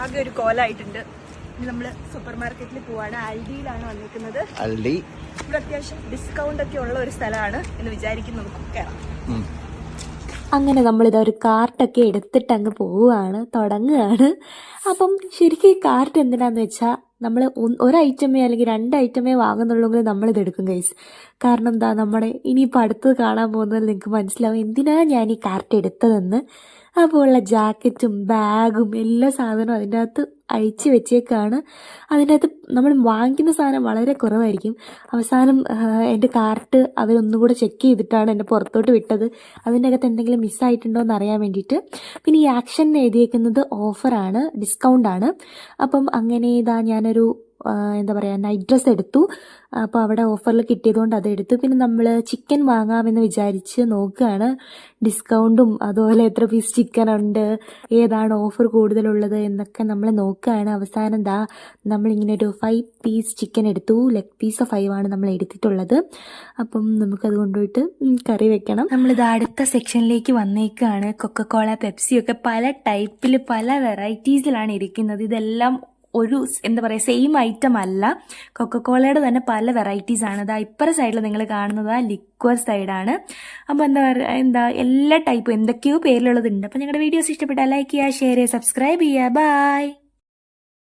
ആകെ ഒരു കോലായിട്ടുണ്ട്. ഇനി നമ്മള് സൂപ്പർ മാർക്കറ്റിൽ പോവാണ്. ആൽഡിയിലാണ് വന്നിരിക്കുന്നത്. ഇവിടെ അത്യാവശ്യം ഡിസ്കൗണ്ട് ഒക്കെ ഉള്ള ഒരു സ്ഥലമാണ് എന്ന് വിചാരിക്കും. നമുക്ക് കയറാം. അങ്ങനെ നമ്മളിത് ഒരു കാർട്ടൊക്കെ എടുത്തിട്ട് അങ്ങ് പോവുകയാണ്, തുടങ്ങുകയാണ്. അപ്പം ശരിക്കും ഈ കാർട്ട് എന്തിനാന്ന് വെച്ചാൽ നമ്മൾ ഒരു ഐറ്റമേ അല്ലെങ്കിൽ 2 ഐറ്റമേ വാങ്ങുന്നുള്ളൂങ്കിൽ നമ്മളിത് എടുക്കും ഗൈസ്. കാരണം എന്താ, നമ്മുടെ ഇനിയിപ്പോൾ അടുത്തത് കാണാൻ പോകുന്നത് നിങ്ങൾക്ക് മനസ്സിലാവും എന്തിനാ ഞാൻ ഈ കാർട്ട് എടുത്തതെന്ന്. അപ്പോൾ ഉള്ള ജാക്കറ്റും ബാഗും എല്ലാ സാധനവും അതിൻ്റെ അകത്ത് അഴിച്ച് വെച്ചേക്കാണ്. അതിൻ്റെ അകത്ത് നമ്മൾ വാങ്ങിക്കുന്ന സാധനം വളരെ കുറവായിരിക്കും. അവസാനം എൻ്റെ കാർട്ട് അവരൊന്നും കൂടെ ചെക്ക് ചെയ്തിട്ടാണ് എന്നെ പുറത്തോട്ട് വിട്ടത്, അതിൻ്റെ അകത്ത് എന്തെങ്കിലും മിസ്സായിട്ടുണ്ടോ എന്ന് അറിയാൻ വേണ്ടിയിട്ട്. പിന്നെ ഈ ആക്ഷൻ എഴുതിയേക്കുന്നത് ഓഫറാണ്, ഡിസ്കൗണ്ടാണ്. അപ്പം അങ്ങനെ ഇതാ ഞാനൊരു എന്താ പറയുക നൈറ്റ് ഡ്രസ്സ് എടുത്തു. അപ്പോൾ അവിടെ ഓഫറിൽ കിട്ടിയതുകൊണ്ട് അതെടുത്തു. പിന്നെ നമ്മൾ ചിക്കൻ വാങ്ങാമെന്ന് വിചാരിച്ച് നോക്കുകയാണ്, ഡിസ്കൗണ്ടും അതുപോലെ എത്ര പീസ് ചിക്കൻ ഉണ്ട്, ഏതാണ് ഓഫർ കൂടുതലുള്ളത് എന്നൊക്കെ നമ്മൾ നോക്കുകയാണ്. അവസാനം ദാ നമ്മളിങ്ങനെ ഒരു 5 പീസ് ചിക്കൻ എടുത്തു. ലെഗ് പീസ് 5 ആണ് നമ്മൾ എടുത്തിട്ടുള്ളത്. അപ്പം നമുക്കത് കൊണ്ടുപോയിട്ട് കറി വെക്കണം. നമ്മളിത് അടുത്ത സെക്ഷനിലേക്ക് വന്നേക്കാണ്. കൊക്കക്കോള, പെപ്സിയൊക്കെ പല ടൈപ്പിൽ പല വെറൈറ്റീസിലാണ് ഇരിക്കുന്നത്. ഇതെല്ലാം ഒരു എന്താ പറയുക സെയിം ഐറ്റം അല്ല. കൊക്കക്കോളയുടെ തന്നെ പല വെറൈറ്റീസ് ആണ്. അതാ ഇപ്പറ സൈഡിൽ നിങ്ങൾ കാണുന്നത് ലിക്വർ സൈഡാണ്. അപ്പോൾ എന്താ എല്ലാ ടൈപ്പും എന്തൊക്കെയോ പേരിലുള്ളതുണ്ട്. അപ്പോൾ നിങ്ങളുടെ വീഡിയോസ് ഇഷ്ടപ്പെട്ടാൽ ലൈക്ക് ചെയ്യുക, ഷെയർ ചെയ്യുക, സബ്സ്ക്രൈബ് ചെയ്യുക. ബൈ.